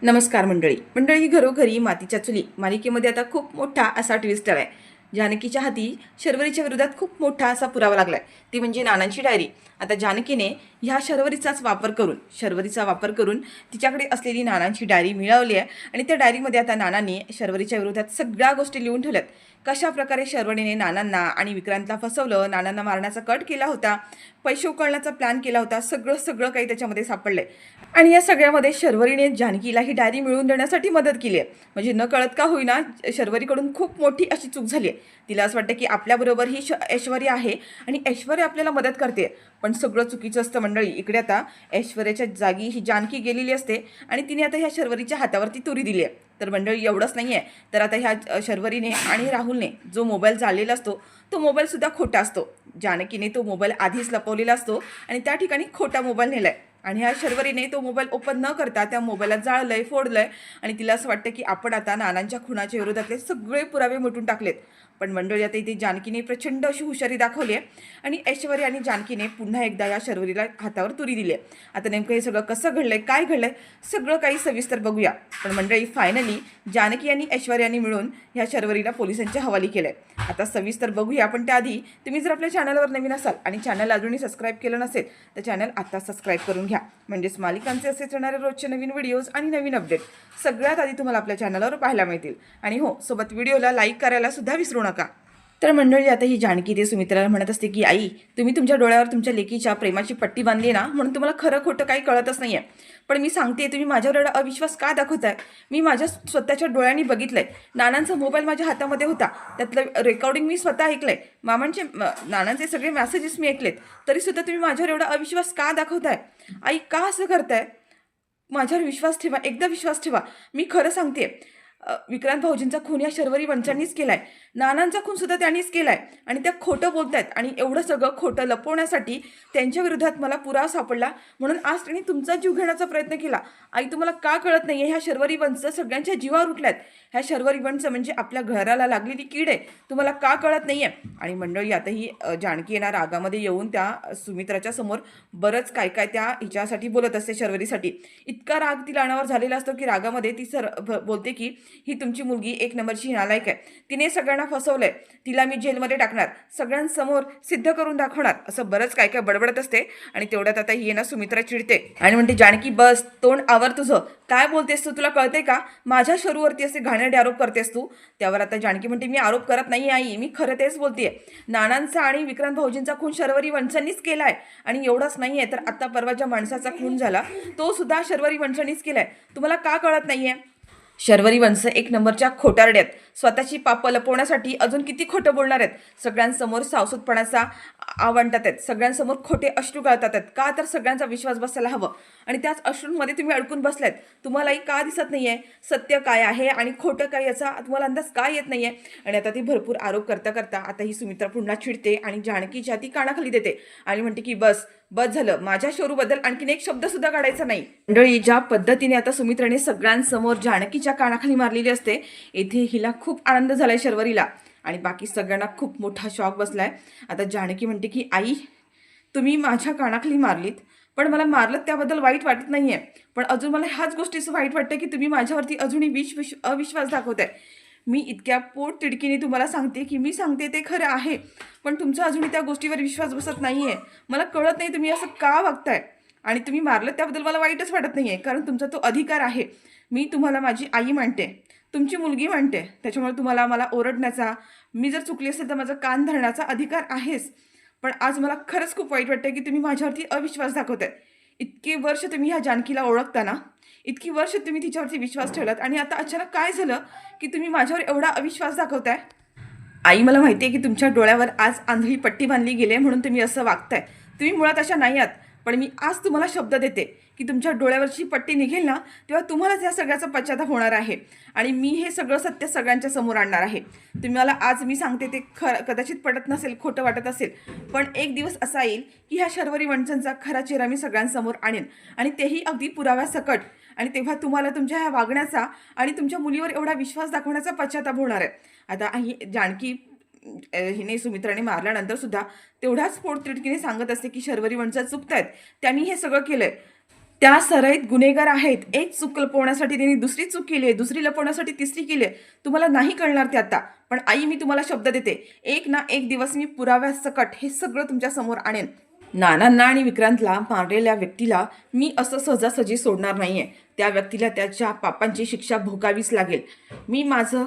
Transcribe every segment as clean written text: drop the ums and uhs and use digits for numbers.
नमस्कार मंडळी घरोघरी मातीच्या चुली मालिकेमध्ये आता खूप मोठा असा ट्विस्ट आहे। जानकीच्या हाती शर्वरीच्या विरोधात खूप मोठा असा पुरावा लागलाय, ती म्हणजे नानांची डायरी। आता जानकीने ह्या शर्वरीचा वापर करून तिच्याकडे असलेली नानांची डायरी मिळवली आहे आणि त्या डायरीमध्ये आता नानांनी शर्वरीच्या विरोधात सगळ्या गोष्टी लिहून ठेवल्यात। कशा प्रकारे शर्वरीने नानांना आणि विक्रांतला फसवलं, नानांना मारण्याचा कट केला होता, पैसे उकळण्याचा प्लॅन केला होता, सगळं सगळं काही त्याच्यामध्ये सापडलंय। आणि या सगळ्यामध्ये शर्वरीने जानकीला ही डायरी मिळवून देण्यासाठी मदत केली आहे। म्हणजे न कळत का होईना शर्वरीकडून खूप मोठी अशी चूक झाली आहे। तिला असं वाटतं की आपल्याबरोबर ही ऐश्वर्या आहे आणि ऐश्वर्या आपल्याला मदत करते, पण सगळं चुकीचं असतं मंडळी। इकडे आता ऐश्वर्याच्या जागी ही जानकी गेलेली असते आणि तिने आता ह्या शर्वरीच्या हातावरती तुरी दिली आहे। तर मंडळी एवढंच नाही आहे, तर आता ह्या शर्वरीने आणि राहुलने जो मोबाईल जाळलेला असतो तो मोबाईलसुद्धा खोटा असतो। जानकीने तो मोबाईल आधीच लपवलेला असतो आणि त्या ठिकाणी खोटा मोबाईल नेलाय आणि ह्या शर्वरीने तो मोबाईल ओपन न करता त्या मोबाईलला जाळलंय, फोडलंय आणि तिला असं वाटतं की आपण आता नानांच्या खुनाच्या विरोधातले सगळे पुरावे मिटून टाकलेत। पण मंडळी आता इथे जानकीने प्रचंड अशी हुशारी दाखवली आहे आणि ऐश्वर्या आणि जानकीने पुन्हा एकदा या शर्वरीला हातावर तुरी दिली आहे। आता नेमकं हे सगळं कसं घडलंय, काय घडलंय, सगळं काही सविस्तर बघूया। पण मंडळी फायनली जानकी आणि ऐश्वर्याने मिळून ह्या शर्वरीला पोलिसांच्या हवाली केलंय। आता सविस्तर बघूया, पण त्याआधी तुम्ही जर आपल्या चॅनलवर नवीन असाल आणि चॅनल अजूनही सबस्क्राईब केलं नसेल तर चॅनल आता सबस्क्राईब करून घ्या, म्हणजेच मालिकांचे असे येणारे रोजचे नवीन व्हिडिओज आणि नवीन अपडेट सगळ्यात आधी तुम्हाला आपल्या चॅनलवर पाहायला मिळतील। आणि हो, सोबत व्हिडिओला लाईक करायला सुद्धा विसरू नका। तर मंडळी आता ही जानकी ते सुमित्राला म्हणत असते की आई, तुम्ही तुमच्या डोळ्यावर तुमच्या लेकीच्या प्रेमाची पट्टी बांधली ना, म्हणून तुम्हाला खरं खोटं काही कळतच नाहीये। पण मी सांगते, तुम्ही माझ्यावर एवढा अविश्वास का दाखवताय? मी माझ्या स्वतःच्या डोळ्यांनी बघितलंय। नानांचा मोबाईल माझ्या हातामध्ये होता, त्यातलं रेकॉर्डिंग मी स्वतः ऐकलंय, नानांचे सगळे मेसेजेस मी ऐकलेत, तरीसुद्धा तुम्ही माझ्यावर एवढा अविश्वास का दाखवताय? आई का असं करताय? माझ्यावर विश्वास ठेवा, एकदा विश्वास ठेवा। मी खरं सांगते, विक्रांत भाऊजींचा खून या शर्वरी वंशांनीच केलाय, नानांचा खून सुद्धा त्यांनीच केलाय आणि त्या खोटं बोलतायत आणि एवढं सगळं खोटं लपवण्यासाठी त्यांच्या विरोधात मला पुरावा सापडला, म्हणून आज त्यांनी तुमचा जीव घेण्याचा प्रयत्न केला। आई, तुम्हाला का कळत नाहीये? ह्या शर्वरी वंश सगळ्यांच्या जीवावर उठल्यात। ह्या शर्वरी वंश म्हणजे आपल्या घराला लागलेली कीड आहे, तुम्हाला का कळत नाहीये? आणि मंडळी आता ही जानकी येणार रागामध्ये येऊन त्या सुमित्राच्या समोर बरंच काय काय त्या हिच्यासाठी बोलत असते, शर्वरीसाठी। इतका राग तिला अनावर झालेला असतो की रागामध्ये ती बोलते की ही तुमची मुलगी एक नंबरची नालायक आहे, तिने सगळ्यांना फसवलंय, तिला मी जेलमध्ये टाकणार, सगळ्यांसमोर सिद्ध करून दाखवणार, असं बरंच काय काय बडबडत असते। आणि तेवढ्यात आता ही ना सुमित्रा चिडते आणि म्हणते, जानकी बस, तोंड आवर तुझं, काय बोलतेस तू? तुला कळते का? माझ्या शरूवरती असे घाणेरडे आरोप करतेस तू? त्यावर आता जानकी म्हणते, मी आरोप करत नाही आई, मी खरं तेच बोलतेय। नानांचा आणि विक्रांत भाऊजींचा खून शर्वरी वंशांनीच केलाय आणि एवढंच नाहीये, तर आता परवा ज्या माणसाचा खून झाला तो सुद्धा शर्वरी वंशांनीच केलाय। तुम्हाला का कळत नाहीये? शर्वरी वंश एक नंबरच्या खोटारड्यात, स्वतःची पापं लपवण्यासाठी अजून किती खोटं बोलणार आहेत, सगळ्यांसमोर सावसूतपणाचा आवंटात आहेत, सगळ्यांसमोर खोटे अश्रू गळतात आहेत। का? तर सगळ्यांचा विश्वास बसायला हवं आणि त्याच अश्रूंमध्ये तुम्ही अडकून बसलात। तुम्हालाही का दिसत नाहीये सत्य काय आहे आणि खोटं काय, याचा तुम्हाला अंदाज का येत नाहीये? आणि आता ती भरपूर आरोप करता करता आता ही सुमित्रा पुन्हा चिडते आणि जानकीच्या ती कानाखाली देते आणि म्हणते की बस बस झालं, माझ्या शोरूबद्दल आणखीन एक शब्द सुद्धा काढायचा नाही। मंडळी, ज्या पद्धतीने आता सुमित्राने सगळ्यांसमोर जानकीच्या कानाखाली मारलेली असते, येथे हिला खूप आनंद झालाय शर्वरीला आणि बाकी सगळ्यांना खूप मोठा शॉक बसलाय। आता जानकी म्हणते की आई, तुम्ही माझ्या कानाखाली मारलीत, पण मला मारलं त्याबद्दल वाईट वाटत नाहीये, पण अजून मला ह्याच गोष्टीचं वाईट वाटतं की तुम्ही माझ्यावरती अजूनही अविश्वास दाखवताय। मी इतक्या पोट तिडकीने तुम्हाला सांगते की मी सांगते ते खरं आहे, पण तुमचा अजूनही त्या गोष्टीवर विश्वास बसत नाहीये। मला कळत नाही तुम्ही असं का वागताय, आणि तुम्ही मारलं त्याबद्दल मला वाईटच वाटत नाहीये, कारण तुमचा तो अधिकार आहे। मी तुम्हाला माझी आई मानते, तुमची मुलगी मानते, त्याच्यामुळे तुम्हाला मला ओरडण्याचा, मी जर चुकली असेल तर माझा कान धरण्याचा अधिकार आहेच। पण आज मला खरंच खूप वाईट वाटतंय की तुम्ही माझ्यावरती अविश्वास दाखवताय। इतकी वर्ष तुम्ही ह्या जानकीला ओळखताना, इतकी वर्ष तुम्ही तिच्यावरती विश्वास ठेवलात आणि आता अचानक काय झालं की तुम्ही माझ्यावर एवढा अविश्वास दाखवताय? आई, मला माहिती आहे की तुमच्या डोळ्यावर आज आंधळी पट्टी बांधली गेली आहे म्हणून तुम्ही असं वागताय, तुम्ही मुळात अशा नाही आहात। पण मी आज तुम्हाला शब्द देते की तुमच्या डोळ्यावरची पट्टी निघेल ना, तेव्हा तुम्हालाच या सगळ्याचा पश्चाताप होणार आहे आणि मी हे सगळं सत्य सगळ्यांच्या समोर आणणार आहे। तुम्हाला आज मी सांगते ते कदाचित पटत नसेल, खोटं वाटत असेल, पण एक दिवस असा येईल की ह्या शर्वरी वंशांचा खरा चेहरा मी सगळ्यांसमोर आणेन आणि तेही अगदी पुराव्यासकट, आणि तेव्हा तुम्हाला तुमच्या ह्या वागण्याचा आणि तुमच्या मुलीवर एवढा विश्वास दाखवण्याचा पश्चाताप होणार आहे। आता ही जानकी हिने सुमित्राने मारल्यानंतर सुद्धा तेवढ्याच पोटतिडकीने सांगत असते की शर्वरी वंश चुकतायत, त्यांनी हे सगळं केलंय। त्या सराईत गुन्हेगार आहेत. एक चूक लपवण्यासाठी त्यांनी दुसरी चूक केली आहे, दुसरी लपवण्यासाठी तिसरी केली आहे. तुम्हाला नाही कळणार ते आता. पण आई, मी तुम्हाला शब्द देते, एक ना एक दिवस मी पुराव्यासकट हे सगळं तुमच्या समोर आणेन. नानांना आणि विक्रांतला मारलेल्या व्यक्तीला मी असं सहजासहजी सोडणार नाहीये. त्या व्यक्तीला त्याच्या पापांची शिक्षा भोगावीच लागेल. मी माझं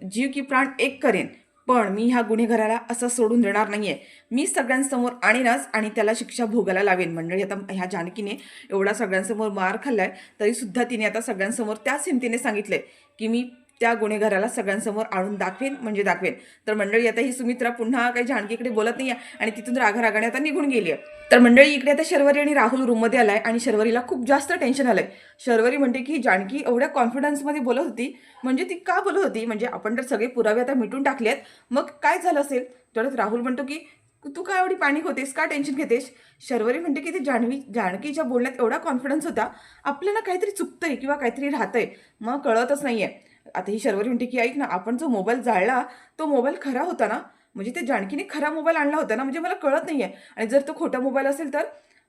जीव की प्राण एक करेन, पण मी ह्या गुन्हेगाराला असं सोडून देणार नाहीये. मी सगळ्यांसमोर आणीनच आणि त्याला शिक्षा भोगायला लावेन. मंडळी, आता ह्या जानकीने एवढा सगळ्यांसमोर मार खाल्लाय, तरीसुद्धा तिने आता सगळ्यांसमोर त्याच हिमतीने सांगितलंय की मी त्या गुन्हेगाराला सगळ्यांसमोर आणून दाखवेन म्हणजे दाखवेन. तर मंडळी, आता ही सुमित्रा पुन्हा काही जानकीकडे बोलत नाही आहे आणि तिथून रागारागाने आता निघून गेली आहे. तर मंडळी, इकडे आता शर्वरी आणि राहुल रूममध्ये आलाय आणि शर्वरीला खूप जास्त टेन्शन आलंय. शर्वरी म्हणते की जानकी एवढ्या कॉन्फिडन्समध्ये बोलत होती, म्हणजे ती का बोलत होती, म्हणजे आपण तर सगळे पुरावे आता मिटून टाकलेत, मग काय झालं असेल. तेवढ्यात राहुल म्हणतो की तू काय एवढी पॅनिक होतेस, का टेन्शन घेतेस. शर्वरी म्हणते की ती जानकीच्या बोलण्यात एवढा कॉन्फिडन्स होता, आपल्याला काहीतरी चुकतंय किंवा काहीतरी राहतंय, मग कळतच नाहीये. आता ही शर्वरी म्हणते की ऐक ना, आपण जो मोबाईल जाळला तो मोबाईल खरा होता ना, म्हणजे ते जानकीने खरा मोबाईल आणला होता ना, म्हणजे मला कळत नाहीये. आणि जर तो खोटा मोबाईल असेल तर.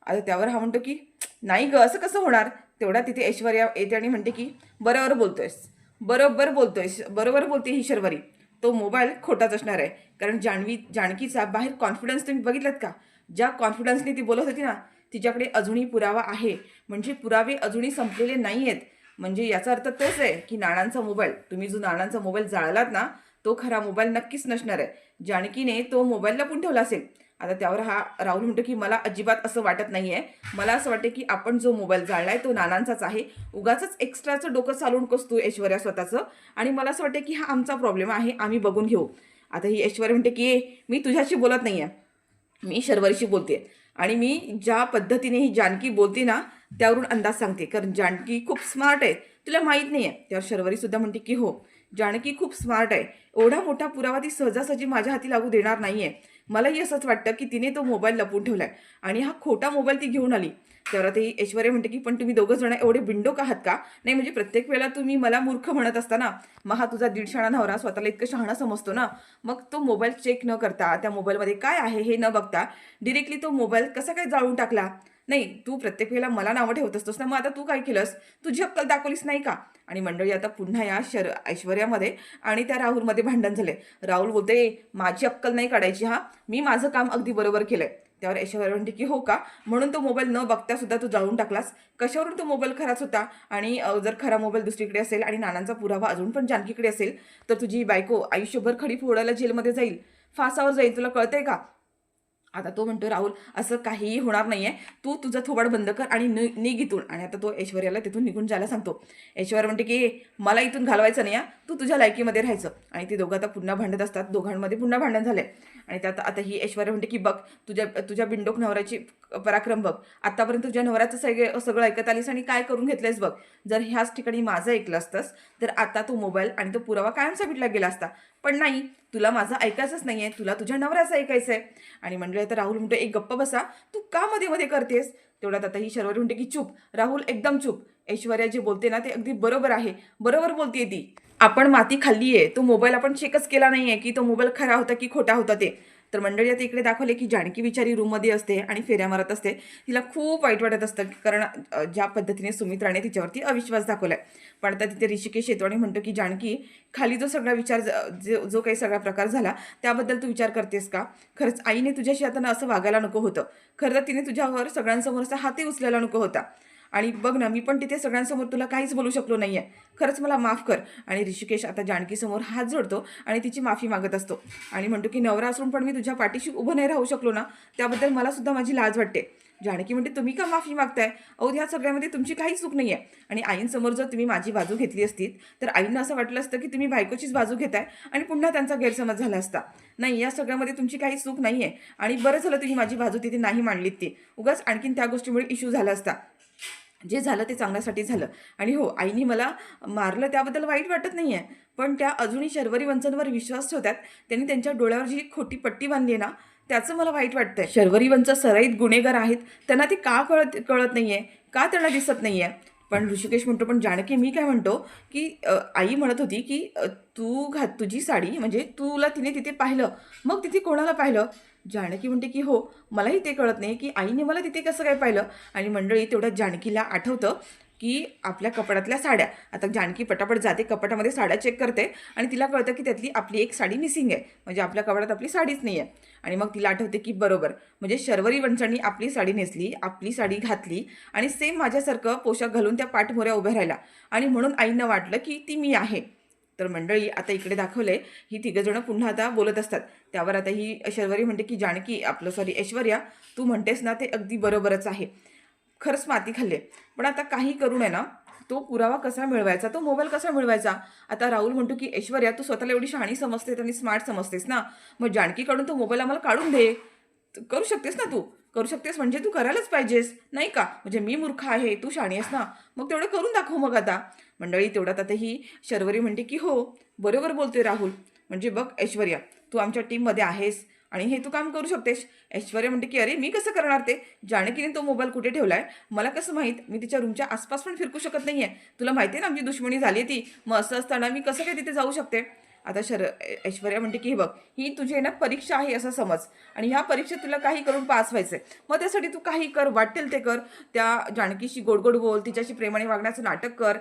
आता त्यावर हा म्हणतो की नाही ग, असं कसं होणार. तेवढा तिथे ऐश्वर्या येते आणि म्हणते की बरोबर बोलतोयस, बरोबर बोलते ही शर्वरी. तो मोबाईल खोटाच असणार आहे, कारण जानकीचा बाहेर कॉन्फिडन्स तुम्ही बघितलात का. ज्या कॉन्फिडन्सने ती बोलत होती ना, तिच्याकडे अजूनही पुरावा आहे, म्हणजे पुरावे अजूनही संपलेले नाही आहेत. म्हणजे याचा अर्थ तोच आहे की नानांचा मोबाईल, तुम्ही जो नानांचा मोबाईल जाळलात ना, तो खरा मोबाईल नक्कीच नसणार आहे. जानकीने तो मोबाईल लपून ठेवला असेल. आता त्यावर हा राहुल म्हणतो की मला अजिबात असं वाटत नाहीये. मला असं वाटतं की आपण जो मोबाईल जाळलाय तो नानांचाच आहे. उगाच एक्स्ट्राचं डोकं चालवून कसतो ऐश्वर्या स्वतःचं. आणि मला असं वाटतं की हा आमचा प्रॉब्लेम आहे, आम्ही बघून घेऊ. आता ही ऐश्वर्या म्हणते की मी तुझ्याशी बोलत नाहीये, मी शर्वरीशी बोलते. आणि मी ज्या पद्धतीने ही जानकी बोलते ना, त्यावरून अंदाज सांगते, कारण जानकी खूप स्मार्ट आहे, तुला माहीत नाही आहे. त्यावर शर्वरी सुद्धा म्हणते की हो, जानकी खूप स्मार्ट आहे. एवढा मोठा पुरावा ती सहजासहजी माझ्या हाती लागू देणार नाहीये. मलाही असंच वाटतं की तिने तो मोबाईल लपवून ठेवलाय आणि हा खोटा मोबाईल ती घेऊन आली. तेव्हा ती ऐश्वर्या म्हणते की पण तुम्ही दोघं जण एवढे बिंडोक आहात का. नाही म्हणजे प्रत्येक वेळेला तुम्ही मला मूर्ख म्हणत असता ना, मग हा तुझा 150 नवरा स्वतःला इतकं शहाणा समजतो ना, मग तो मोबाईल चेक न करता, त्या मोबाईलमध्ये काय आहे हे न बघता डिरेक्टली तो मोबाईल कसा काय जाळून टाकला. नाही, तू प्रत्येक वेळेला मला नावं ठेवत असतोस ना, मग आता तू काय केलंस, तुझी अक्कल दाखवलीस नाही का. आणि मंडळी, आता पुन्हा या ऐश्वर्यामध्ये आणि त्या राहुलमध्ये भांडण झाले. राहुल बोलते माझी अक्कल नाही काढायची, हा मी माझं काम अगदी बरोबर केलंय. त्यावर ऐश्वर्या म्हणते की हो का, म्हणून तो मोबाईल न बघता सुद्धा तू जाळून टाकलास. कशावरून तो मोबाईल खराच होता. आणि जर खरा मोबाईल दुसरीकडे असेल आणि नानांचा पुरावा अजून पण जानकीकडे असेल, तर तुझी बायको आयुष्यभर खडी फोडायला जेलमध्ये जाईल, फासावर जाईल, तुला कळतंय का. आता तो म्हणतो राहुल असं काहीही होणार नाहीये, तू तुझं थोबाड बंद कर आणि निघ इथून. आणि आता तो ऐश्वर्याला तिथून निघून जायला सांगतो. ऐश्वर्या म्हणते की मला इथून घालवायचं नाही, तू तुझ्या लायकीमध्ये राहायचं. आणि ते दोघं आता पुन्हा भांडत असतात, दोघांमध्ये पुन्हा भांडण झाले. आणि त्यात आता ही ऐश्वर्या म्हणते की बघ, तुझ्या बिंडोक नवऱ्याची पराक्रम बघ, आतापर्यंत तुझ्या नवऱ्याचं सगळं ऐकत आलीस आणि काय करून घेतलंयस बघ. जर ह्याच ठिकाणी माझं ऐकलं असतंस तर आता तो मोबाईल आणि तो पुरावा कायमचा भेटला गेला असता. पण नाही, तुला माझं ऐकायचंच नाहीये, तुला तुझ्या नवऱ्याचं ऐकायचंय. आणि म्हणलं तर राहुल म्हणतो एक गप्प बसा, तू का मध्ये मध्ये करतेस. तेवढ्यात आता ही शर्वरी म्हणते की चूप राहुल, एकदम चूप. ऐश्वर्या जे बोलते ना ते अगदी बरोबर आहे, बरोबर बोलतेय ती. आपण माती खाल्ली आहे, तो मोबाईल आपण चेकच केला नाहीये की तो मोबाईल खरा होता की खोटा होता ते. तर मंडळी, आता इकडे दाखवले की जानकी बिचारी रूममध्ये असते आणि फेऱ्या मारत असते. तिला खूप वाईट वाटत असतं, कारण ज्या पद्धतीने सुमित्राने तिच्यावरती अविश्वास दाखवलाय. पण आता तिथे ऋषिकेश येतो आणि म्हणतो की जानकी, खाली जो सगळा विचार जो काही सगळा प्रकार झाला त्याबद्दल तू विचार करतेस का. खरंच आईने तुझ्याशी आता असं वागायला नको होतं. खरं तर तिने तुझ्यावर सगळ्यांसमोरचा हातही उचलायला नको होता. आणि बघ ना, मी पण तिथे सगळ्यांसमोर तुला काहीच बोलू शकलो नाहीये, खरंच मला माफ कर. आणि ऋषिकेश आता जानकीसमोर हात जोडतो आणि तिची माफी मागत असतो. आणि म्हणतो की नवरा असून पण मी तुझ्या पाठीशी उभं नाही राहू शकलो ना, त्याबद्दल मला सुद्धा माझी लाज वाटते. जानकी म्हणते तुम्ही का माफी मागताय, अहो ह्या सगळ्यामध्ये तुमची काही चूक नाही आहे. आणि आईंसमोर जर तुम्ही माझी बाजू घेतली असती तर आईंना असं वाटलं असतं की तुम्ही बायकोचीच बाजू घेताय आणि पुन्हा त्यांचा गैरसमज झाला असता. नाही, या सगळ्यामध्ये तुमची काही चूक नाही आहे. आणि बरं झालं तुम्ही माझी बाजू तिथे नाही मांडलीत, ती उगाच आणखीन त्या गोष्टीमुळे इश्यू झाला असता. जे झालं ते चांगल्यासाठी झालं. आणि हो, आईनी मला मारलं त्याबद्दल वाईट वाटत नाही आहे, पण त्या अजूनही शर्वरी वंचनवर विश्वास ठेवतात. त्यांनी त्यांच्या डोळ्यावर जी खोटी पट्टी बांधली आहे ना, त्याचं मला वाईट वाटतंय. शर्वरी वंच सराईत गुन्हेगार आहेत, त्यांना ते का कळत नाही आहे, का त्यांना दिसत नाही आहे. पण ऋषिकेश म्हणतो पण जानकी, मी काय म्हणतो की आई म्हणत होती की तू तुझी साडी म्हणजे तुला तिने तिथे पाहिलं, मग तिथे कोणाला पाहिलं. जानकी म्हणते की हो, मलाही ते कळत नाही की आईने मला तिथे कसं काय पाहिलं. आणि मंडळी तेवढ्यात जानकीला आठवतं की आपल्या कपाटातल्या साड्या. आता जानकी पटापट जाते कपाटामध्ये साड्या चेक करते आणि तिला कळतं की त्यातली आपली एक साडी मिसिंग आहे, म्हणजे आपल्या कपाटात आपली साडीच नाही आहे. आणि मग तिला आठवते की बरोबर, म्हणजे शर्वरी वंचांनी आपली साडी नेसली, आपली साडी घातली आणि सेम माझ्यासारखं पोशाख घालून त्या पाठमोऱ्या उभ्या राहिल्या आणि म्हणून आईंना वाटलं की ती मी आहे. तर मंडळी आता इकडे दाखवलंय, ही तिघंजणं पुन्हा आता बोलत असतात. त्यावर आता ही शर्वरी म्हणते की जानकी ऐश्वर्या, तू म्हणतेस ना ते अगदी बरोबरच आहे, खरंच माती खाल्ले. पण आता काही करू नये ना, तो पुरावा कसा मिळवायचा, तो मोबाईल कसा मिळवायचा. आता राहुल म्हणतो की ऐश्वर्या, तू स्वतःला एवढी शहाणी समजतेस आणि स्मार्ट समजतेस ना, मग जानकीकडून तो मोबाईल आम्हाला काढून दे. करू शकतेस ना, तू करू शकतेस म्हणजे तू करायलाच पाहिजेस नाही का. म्हणजे मी मूर्ख आहे, तू शहाणी आहेस ना, मग तेवढं करून दाखव मग आता. मंडळी तेवढ्यात आता ही शर्वरी म्हणते की हो, बरोबर बोलतोय राहुल, म्हणजे बघ ऐश्वर्या, तू आमच्या टीममध्ये आहेस आणि हे तू काम करू शकतेस. ऐश्वर्या म्हणते की अरे मी कसं करणार ते, जानकीने तो मोबाईल कुठे ठेवलाय मला कसं माहीत, मी तिच्या रूमच्या आसपास पण फिरकू शकत नाहीये. तुला माहिती आहे ना आमची दुश्मनी झाली ती, मग असं असताना मी कसं काय तिथे जाऊ शकते. आता ऐश्वर्या म्हणते की हे बघ, ही तुझी ना परीक्षा आहे असं समज, आणि ह्या परीक्षेत तुला काही करून पास व्हायचंय, मग त्यासाठी तू काही कर, वाटेल ते कर. त्या जानकीशी गोड गोड बोल, तिच्याशी प्रेमाने वागण्याचं नाटक कर,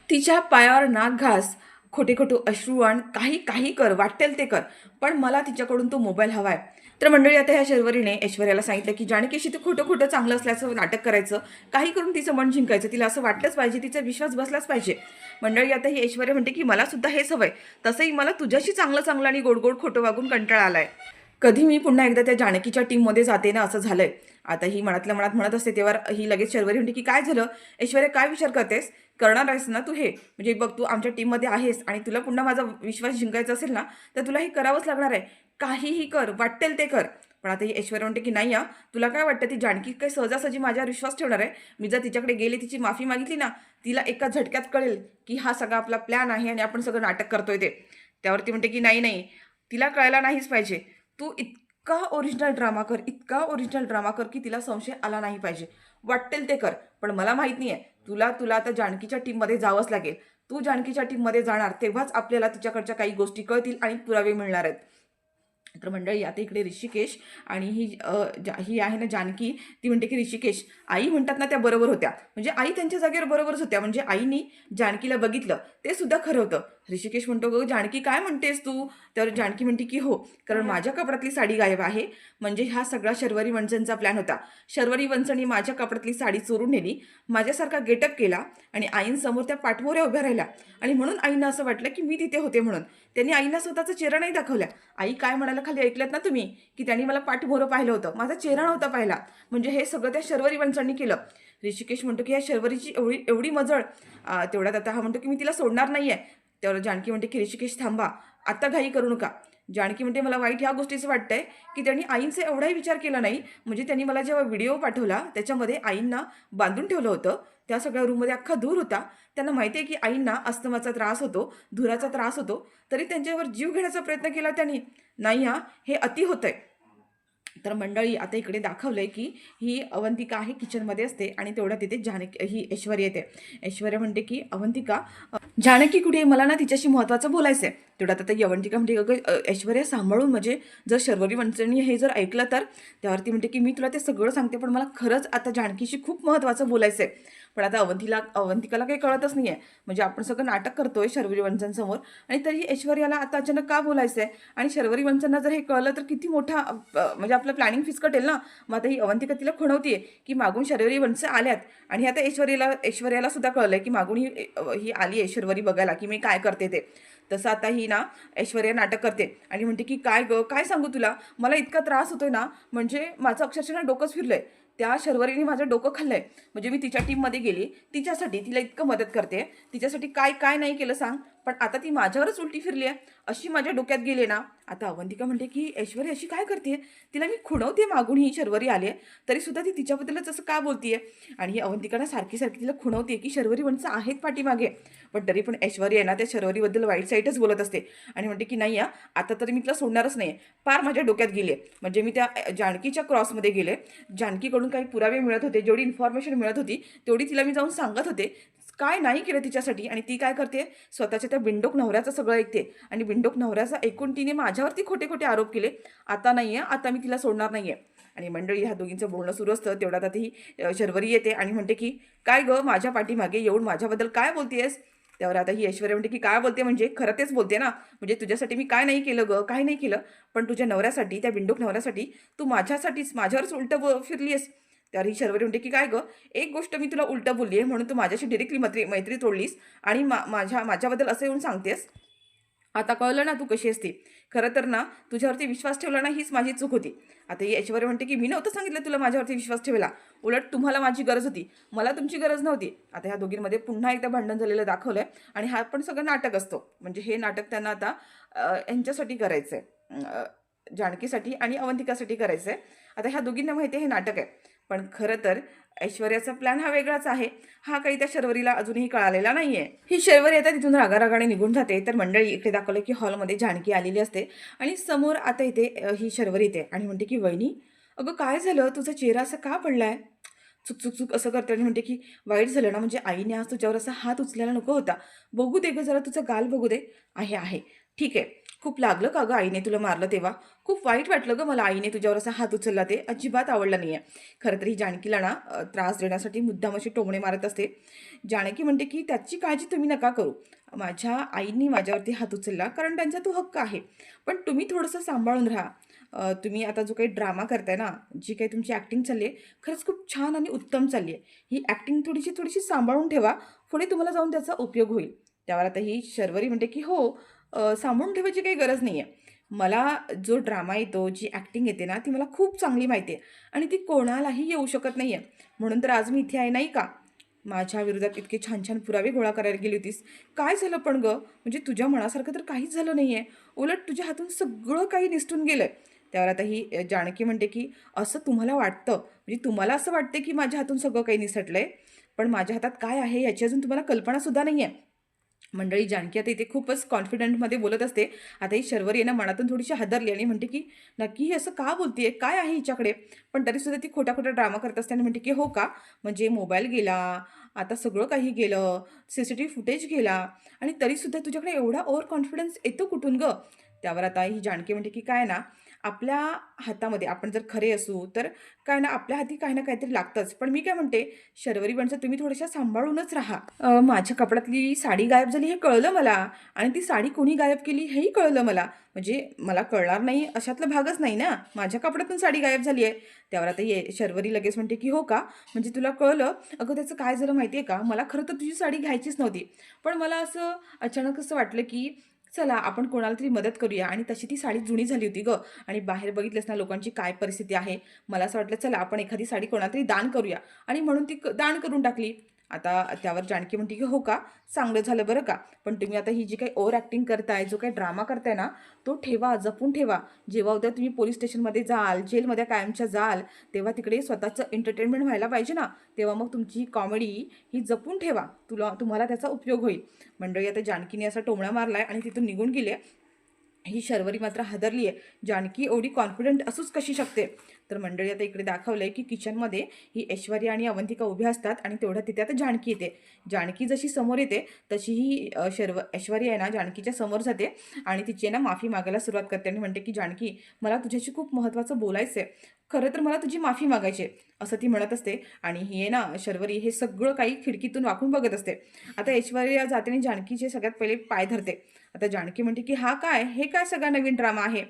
तिच्या पायावर नाक घास, खोटे खोटे अश्रू आण, काही काही कर, वाटेल ते कर, पण मला तिच्याकडून तो मोबाईल हवाय. तर मंडळी आता ह्या शर्वरीने ऐश्वर्याला सांगितलं की जानकीशी ते खोटं खोटं चांगलं असल्याचं नाटक करायचं, काही करून तिचं मन जिंकायचं, तिला असं वाटलंच पाहिजे, तिचा विश्वास बसलाच पाहिजे. मंडळी आता ही ऐश्वर्या म्हणते की मला सुद्धा हेच हवंय, तसंही मला तुझ्याशी चांगलं चांगलं आणि गोड गोड खोटं वागून कंटाळा आलाय. कधी मी पुन्हा एकदा त्या जानकीच्या टीममध्ये जाते ना असं झालंय. आता ही मनातल्या मनात म्हणत असते, तेव्हा ही लगेच शर्वरी म्हणते की काय झालं ऐश्वर्या, काय विचार करतेस, करणार आहेस ना तू हे, म्हणजे बघ तू आमच्या टीममध्ये आहेस आणि तुला पुन्हा माझा विश्वास जिंकायचा असेल ना, तर तुला हे करावंच लागणार आहे, काहीही कर, वाटेल ते कर. पण आता ही ऐश्वर्या म्हणते की नाही हा, तुला काय वाटतं ती जानकी काही सहजासहजी माझ्यावर विश्वास ठेवणार आहे. मी जर तिच्याकडे गेले, तिची माफी मागितली ना, तिला एका झटक्यात कळेल की हा सगळा आपला प्लॅन आहे आणि आपण सगळं नाटक करतोय ते. त्यावरती म्हणते की नाही नाही, तिला कळायला नाहीच पाहिजे. तू इतका ओरिजिनल ड्रामा कर, इतका ओरिजिनल ड्रामा कर की तिला संशय आला नाही पाहिजे, वाटेल ते कर. पण मला माहीत नाही आहे, तुला तुला आता जानकीच्या टीममध्ये जावंच लागेल. तू जानकीच्या टीममध्ये जाणार तेव्हाच आपल्याला तिच्याकडच्या काही गोष्टी कळतील आणि पुरावे मिळणार आहेत. तर मंडळी आता इकडे ऋषिकेश आणि ही आहे ना जानकी, ती म्हणते की ऋषिकेश, आई म्हणतात ना त्या बरोबर होत्या, म्हणजे आई त्यांच्या जागेवर बरोबरच होत्या, म्हणजे आईनी जानकीला बघितलं ते सुद्धा खरं होतं. ऋषिकेश म्हणतो गं जानकी काय म्हणतेस तू, तर जानकी म्हणते की हो, कारण माझ्या कपड्यातली साडी गायब आहे, म्हणजे हा सगळा शर्वरी वंचनचा प्लॅन होता. शर्वरी वंचनी माझ्या कपड्यातली साडी चोरून नेली, माझ्यासारखा गेटअप केला आणि आईंसमोर त्या पाठमोऱ्या उभ्या राहिल्या, आणि म्हणून आईंना असं वाटलं की मी तिथे होते म्हणून त्यांनी आईंना स्वतःचा चेहरा नाही दाखवला. आई काय म्हणायला खाली ऐकलत ना तुम्ही, की त्यांनी मला पाठमोरं पाहिलं होतं, माझा चेहरा नव्हता पाहिला, म्हणजे हे सगळं त्या शर्वरी वंचांनी केलं. ऋषिकेश म्हणतो की ह्या शर्वरीची एवढी एवढी मजळ. तेवढ्यात आता हा म्हणतो की मी तिला सोडणार नाही आहे. त्यावर जानकी म्हणते की ऋषिकेश थांबा, आत्ता घाई करू नका. जानकी म्हणते मला वाईट ह्या गोष्टीचं वाटतंय की त्यांनी आईंचा एवढाही विचार केला नाही, म्हणजे त्यांनी मला जेव्हा व्हिडिओ पाठवला त्याच्यामध्ये आईंना बांधून ठेवलं होतं, त्या सगळ्या रूममध्ये अख्खा धूर होता, त्यांना माहिती आहे की आईंना अस्थमाचा त्रास होतो, धुराचा त्रास होतो, तरी त्यांच्यावर जीव घेण्याचा प्रयत्न केला त्यांनी. नाही हा, हे अति होतंय. तर मंडळी आता इकडे दाखवलंय की ही अवंतिका आहे, किचनमध्ये असते आणि तेवढ्या तिथे जानकी ही ऐश्वर्या येते. ऐश्वर्या म्हणते की अवंतिका, जानकी कुठे, मला ना तिच्याशी महत्त्वाचं बोलायचं आहे. तेवढ्यात आता अवंतिका म्हणते अगं ऐश्वर्या सांभाळून, म्हणजे जर शर्वरी वंचनी हे जर ऐकलं तर. त्यावरती म्हणते की मी तुला ते सगळं सांगते, पण मला खरंच आता जानकीशी खूप महत्त्वाचं बोलायचं आहे. पण आता अवंतिकाला काही कळतच नाही आहे, म्हणजे आपण सगळं नाटक करतोय शर्वरी वंचनसमोर, आणि तरी ऐश्वर्याला आता अचानक का बोलायचं आहे, आणि शर्वरी वंचनला जर हे कळलं तर किती मोठा म्हणजे आपलं प्लॅनिंग फिसकटेल ना. मग आता ही अवंतिका तिला खुणवतीये की मागून शर्वरी वंच आल्यात, आणि आता ऐश्वर्याला सुद्धा कळलंय की मागून ही आली आहे शर्वरी बघायला की मी काय करते ते. तसं आता ही ना ऐश्वर्या नाटक करते आणि म्हणते की काय गं, काय सांगू तुला, मला इतका त्रास होतोय ना, म्हणजे माझं अक्षरशः डोकंच फिरलंय. त्या शर्वरीने माझं डोकं खाल्लंय, म्हणजे मी तिच्या टीममध्ये गेली तिच्यासाठी, तिला इतकं मदत करते, तिच्यासाठी काय काय नाही केलं सांग, पण आता ती माझ्यावरच उलटी फिरली आहे, अशी माझ्या डोक्यात गेली ना. आता अवंतिका म्हणते की ऐश्वर्या अशी काय करते, तिला मी खुणवते मागून ही शर्वरी आली आहे, तरीसुद्धा ती तिच्याबद्दलच असं का बोलतीये. आणि ही अवंतिकाना सारखी सारखी तिला खुणवते की शर्वरी वंच आहेत पाठीमागे, पण तरी पण ऐश्वर्या आहे ना त्या शर्वरीबद्दल वाईट साईटच बोलत असते आणि म्हणते की नाही आता तरी मी तिला सोडणारच नाही, पार माझ्या डोक्यात गेले, म्हणजे मी त्या जानकीच्या क्रॉसमध्ये गेले, जानकीकडून काही पुरावे मिळत होते, जेवढी इन्फॉर्मेशन मिळत होती तेवढी तिला मी जाऊन सांगत होते, काय नाही केलं तिच्यासाठी आणि ती काय करते, स्वतःच्या त्या बिनडोक नवऱ्याचं सगळं ऐकते आणि बिनडोक नवऱ्याचं ऐकून तिने माझ्यावरती खोटे खोटे आरोप केले. आता नाही आहे, आता मी तिला सोडणार नाही आहे. आणि मंडळी ह्या दोघींचं बोलणं सुरू असतं. तेवढ्यात आता ही शर्वरी येते आणि म्हणते की काय गं, माझ्या पाठीमागे येऊन माझ्याबद्दल काय बोलतेयस? त्यावर आता ही ऐश्वर्या म्हणते की काय बोलते म्हणजे खरं तेच बोलते ना, म्हणजे तुझ्यासाठी मी काय नाही केलं गं, काय नाही केलं. पण तुझ्या नवऱ्यासाठी, त्या बिनडोक नवऱ्यासाठी तू माझ्यासाठीच माझ्यावरच उलटं फिरली आहेस. त्यावर ही शर्वरी म्हणते की काय गं, एक गोष्ट मी तुला उलटं बोलली आहे म्हणून तू माझ्याशी डिरेक्टली मैत्री तोडलीस आणि माझ्याबद्दल असं येऊन सांगतेस. आता कळलं ना तू कशी असते. खरं तर ना तुझ्यावरती विश्वास ठेवला ना हीच माझी चूक होती. आता ही ऐश्वर्या म्हणते की मी नव्हतं सांगितलं तुला माझ्यावरती विश्वास ठेवायला. उलट तुम्हाला माझी गरज होती. मला तुमची गरज नव्हती. आता ह्या दोघींमध्ये पुन्हा एकदा भांडण झालेलं दाखवलंय आणि हा पण सगळं नाटक असतो. म्हणजे हे नाटक त्यांना आता यांच्यासाठी करायचंय. जानकीसाठी आणि अवंतिकासाठी करायचंय. आता ह्या दोघींना माहिती आहे हे नाटक आहे. पण खरं तर ऐश्वर्याचा प्लॅन हा वेगळाच आहे. हा काही त्या शर्वरीला अजूनही कळालेला नाहीये. ही शर्वरी आता तिथून रागारागाने निघून जाते. तर मंडळी इकडे दाखवलं की हॉलमध्ये जानकी आलेली असते आणि समोर आता इथे ही शर्वरी येते आणि म्हणते की वहिनी, अगं काय झालं, तुझा चेहरा असा का पडलाय? चुक चुक चुक असं करते आणि म्हणते की वाईट झालं ना, म्हणजे आईने आज तुझ्यावर असा हात उचलायला नको होता. बघू दे गं जरा तुझा गाल बघू दे. आहे ठीक आहे. खूप लागलं का गं आईने तुला मारलं तेव्हा? खूप वाईट वाटलं गं मला आईने तुझ्यावर असा हात उचलला, ते अजिबात आवडलं नाहीये. खरं तर ही जानकीला ना त्रास देण्यासाठी मुद्दाम अशी टोमणे मारत असते. जानकी म्हणते की त्याची काळजी तुम्ही नका करू. माझ्या आईनी माझ्यावरती हात उचलला कारण त्यांचा तो हक्क आहे. पण तुम्ही थोडंसं सांभाळून राहा. तुम्ही आता जो काही ड्रामा करताय ना, जी काही तुमची ॲक्टिंग चालली आहे, खरंच खूप छान आणि उत्तम चालली आहे. ही ॲक्टिंग थोडीशी सांभाळून ठेवा. पुढे तुम्हाला जाऊन त्याचा उपयोग होईल. त्यावर आता ही शर्वरी म्हणते की हो, सांभाळून ठेवायची काही गरज नाही आहे. मला जो ड्रामा येतो, जी ॲक्टिंग येते ना, ती मला खूप चांगली माहिती आहे आणि ती कोणालाही येऊ शकत नाही आहे. म्हणून तर आज मी इथे आहे नाही का? माझ्या विरोधात इतके छान छान पुरावे गोळा करायला गेली होतीस. काय झालं पण गं? म्हणजे तुझ्या मनासारखं तर काहीच झालं नाही आहे. उलट तुझ्या हातून सगळं काही निसटून गेलं. त्यावर आता ही जानकी म्हणते की असं तुम्हाला वाटतं, म्हणजे तुम्हाला असं वाटते की माझ्या हातून सगळं काही निसटलंय, पण माझ्या हातात काय आहे याची अजून तुम्हाला कल्पनासुद्धा नाही आहे. मंडळी जानकी आता इथे खूपच कॉन्फिडंटमध्ये बोलत असते. आता ही शर्वरी आहे ना मनातून थोडीशी हादरली आणि म्हणते की नक्की ही असं का बोलतीये? काय आहे हिच्याकडे? पण तरीसुद्धा ती खोटा-खोटा ड्रामा करत असते आणि म्हणते की हो का? म्हणजे मोबाईल गेला, आता सगळं काही गेलं, सीसीटीव्ही फुटेज गेला आणि तरीसुद्धा तुझ्याकडे एवढा ओव्हर कॉन्फिडन्स येतो कुठून गं? त्यावर आता ही जानकी म्हणते की काय ना, आपल्या हातामध्ये आपण जर खरे असू, तर काय ना आपल्या हाती काही ना काहीतरी लागतंच. पण मी काय म्हणते, शर्वरी बनचं तुम्ही थोड्याशा सांभाळूनच राहा. माझ्या कपड्यातली साडी गायब झाली हे कळलं मला आणि ती साडी कोणी गायब केली हेही कळलं मला. म्हणजे मला कळणार नाही अशातला भागच नाही ना. माझ्या कपड्यातून साडी गायब झाली आहे. त्यावर आता शर्वरी लगेच म्हणते की "हो का? म्हणजे तुला कळलं? अगं त्याचं काय झालं माहिती आहे का? मला खरं तर तुझी साडी घ्यायचीच नव्हती. पण मला असं अचानक असं वाटलं की चला आपण कोणाला तरी मदत करूया आणि तशी ती साडी जुनी झाली होती गं आणि बाहेर बघितलंस ना लोकांची काय परिस्थिती आहे. मला असं वाटलं चला आपण एखादी साडी कोणाला तरी दान करूया आणि म्हणून ती दान करून टाकली." आता त्यावर जानकी म्हणते की "हो का? चांगलं झालं बरं का. पण तुम्ही आता ही जी काही ओव्हर ॲक्टिंग करताय, जो काही ड्रामा करताय ना, तो ठेवा, जपून ठेवा. जेव्हा उद्या तुम्ही पोलीस स्टेशनमध्ये जाल, जेलमध्ये कायमच्या जाल, तेव्हा तिकडे स्वतःचं एंटरटेनमेंट व्हायला पाहिजे ना. तेव्हा मग तुमची कॉमेडी ही जपून ठेवा. तुम्हाला त्याचा उपयोग होईल." मंडळी आता जानकीने असा टोमणा मारलाय आणि तिथून निघून गेली. ही शर्वरी मात्र हादरली आहे. जानकी एवढी कॉन्फिडंट असूच कशी शकते? तर मंडळी आता इकडे दाखवलंय की किचनमध्ये ही ऐश्वर्या आणि अवंतिका उभ्या असतात आणि तेवढ्या तिथे आता जानकी येते. जानकी जशी समोर येते तशी ही ऐश्वर्या आहे ना जानकीच्या समोर जाते आणि तिची ना माफी मागायला सुरुवात करते आणि म्हणते की जानकी, मला तुझ्याशी खूप महत्त्वाचं बोलायचं आहे. खरं तर मला तुझी माफी मागायची आहे, असं ती म्हणत असते. आणि ही आहे ना शर्वरी हे सगळं काही खिडकीतून वाकून बघत असते. आता ऐश्वर्या जाते आणि जानकीचे सगळ्यात पहिले पाय धरते. आता जानकी म्हणते की "हा काय? हे काय सगळा नवीन ड्रामा आहे?"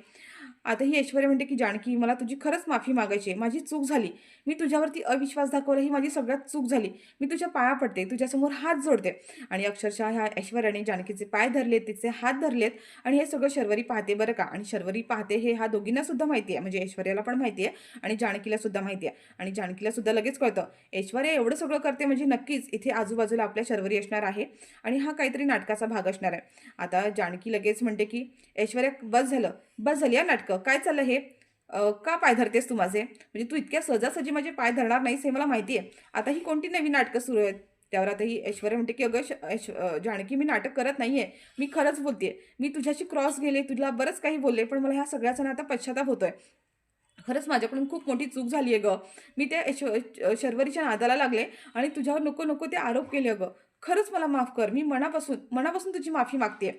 आता ही ऐश्वर्या म्हणते की "जानकी, मला तुझी खरंच माफी मागायची आहे. माझी चूक झाली. मी तुझ्यावरती अविश्वास दाखवला, ही माझी सगळ्यात चूक झाली. मी तुझ्या पाया पडते, तुझ्यासमोर हात जोडते." आणि अक्षरशः ह्या ऐश्वर्याने जानकीचे पाय धरलेत, तिचे हात धरलेत आणि हे सगळं शर्वरी पाहते बरं का. आणि शर्वरी पाहते हे ह्या दोघींना सुद्धा माहिती आहे. म्हणजे ऐश्वर्याला पण माहिती आहे आणि जानकीला सुद्धा माहिती आहे. आणि जानकीला सुद्धा लगेच कळतं, ऐश्वर्या एवढं सगळं करते म्हणजे नक्कीच इथे आजूबाजूला आपल्या शर्वरी असणार आहे आणि हा काहीतरी नाटकाचा भाग असणार आहे. आता जानकी लगेच म्हणते की "ऐश्वर्या बस झालं. बस झाली हां नाटकं. काय चाललं हे? का पाय धरतेस तू माझे? म्हणजे तू इतक्या सहजासहजी माझे पाय धरणार नाहीस हे मला माहिती आहे. आता ही कोणती नवीन नाटकं सुरू आहेत?" त्यावर आता ही ऐश्वर्या म्हणते की "अगं जानकी, मी नाटक करत नाहीये. मी खरंच बोलतेय. मी तुझ्याशी क्रॉस गेले, तुला बरंच काही बोलले, पण मला ह्या सगळ्याचा ना आता पश्चाताप होतोय. खरंच माझ्याकडून खूप मोठी चूक झाली आहे गं. मी त्या शर्वरीच्या नादाला लागले आणि तुझ्यावर नको नको ते आरोप केले अगं. खरंच मला माफ कर. मी मनापासून मनापासून तुझी माफी मागते.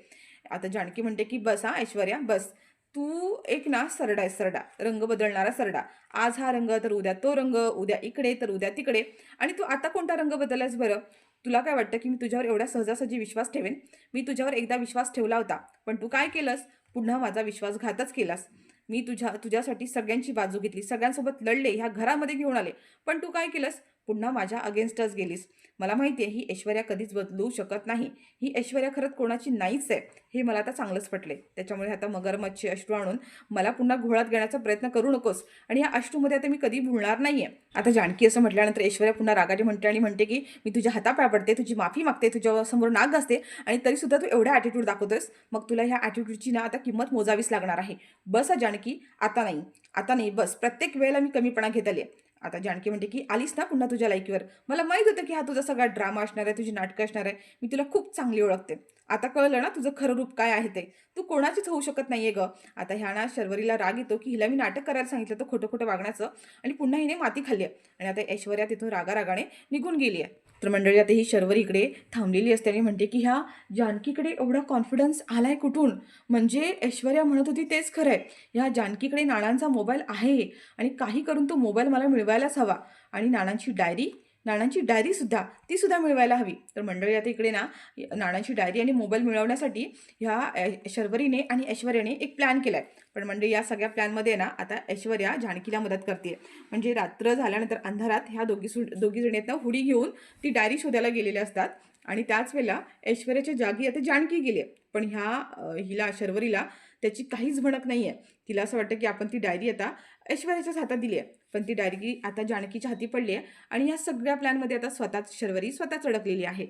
आता जानकी म्हणते की "बस हां ऐश्वर्या बस. तू एक ना सरडा आहेस सरडा. रंग बदलणारा सरडा. आज हा रंग तर उद्या तो रंग, उद्या इकडे तर उद्या तिकडे. आणि तू आता कोणता रंग बदललास बरं? तुला काय वाटतं की मी तुझ्यावर एवढ्या सहजासहजी विश्वास ठेवेन? मी तुझ्यावर एकदा विश्वास ठेवला होता. पण तू काय केलंस? पुन्हा माझा विश्वासघातच केलास. मी तुझ्यासाठी सगळ्यांची बाजू घेतली. सगळ्यांसोबत लढले. ह्या घरामध्ये घेऊन आले. पण तू काय केलंस? पुन्हा माझ्या अगेन्स्टच गेलीस. मला माहिती आहे ही ऐश्वर्या कधीच बदलू शकत नाही. ही ऐश्वर्या खरंच कोणाची नाहीच आहे. हे मला आता चांगलंच पटलंय. त्याच्यामुळे आता मगरमच्छ अश्रू आणून मला पुन्हा घोळात घेण्याचा प्रयत्न करू नकोस. आणि या अश्रूमध्ये आता मी कधी भुलणार नाहीये. आता जानकी असं म्हटल्यानंतर ऐश्वर्या पुन्हा रागाने म्हणते आणि म्हणते की मी तुझ्या हातापाय पडते, तुझी माफी मागते, तुझ्या समोर नाक घासते आणि तरीसुद्धा तू एवढा ॲटिट्यूड दाखवतोयस. मग तुला ह्या ॲटिट्यूडची ना आता किंमत मोजावीच लागणार आहे. बस जानकी, आता नाही, आता नाही बस. प्रत्येक वेळेला मी कमीपणा घेत आली. आता जानकी म्हणते की आलीस ना पुन्हा तुझ्या लायकीवर. मला माहीत होतं की हा तुझा सगळा ड्रामा असणार आहे, तुझी नाटकं असणार आहे. मी तुला खूप चांगली ओळखते. आता कळलं ना तुझं खरं रूप काय आहे ते. तू कोणाचीच होऊ शकत नाहीये गं. आता ह्या ना शर्वरीला राग येतो की हिला मी नाटक करायला सांगितलं होतं खोटं खोटं वागण्याचं आणि पुन्हा हिने माती खाल्ली आहे. आणि आता ऐश्वर्या तिथून रागारागाने निघून गेली आहे. तर मंडळी आता ही शर्वरी इकडे थांबलेली असते आणि म्हणते की ह्या जानकीकडे एवढा कॉन्फिडन्स आलाय कुठून? म्हणजे ऐश्वर्या म्हणत होती तेच खरं आहे. ह्या जानकीकडे नानांचा मोबाईल आहे आणि काही करून तो मोबाईल मला मिळवायलाच हवा. आणि नानांची डायरीसुद्धा तीसुद्धा मिळवायला हवी. तर मंडळी आता इकडे ना नानांची डायरी आणि मोबाईल मिळवण्यासाठी ह्या शर्वरीने आणि ऐश्वर्याने एक प्लॅन केला आहे. पण मंडळी या सगळ्या प्लॅनमध्ये ना आता ऐश्वर्या जानकीला मदत करते. म्हणजे रात्र झाल्यानंतर अंधारात ह्या दोघी जणी आहेत ना हुडी घेऊन ती डायरी शोधायला गेलेल्या असतात. आणि त्याच वेळेला ऐश्वर्याच्या जागी आता जानकी गेली आहे. पण हिला शर्वरीला त्याची काहीच भणक नाही आहे. तिला असं वाटतं की आपण ती डायरी आता ऐश्वर्याच्याच हातात दिली आहे. पण ती डायरी आता जानकीच्या हाती पडली आहे आणि या सगळ्या प्लॅनमध्ये आता शर्वरी स्वतःच अडकलेली आहे.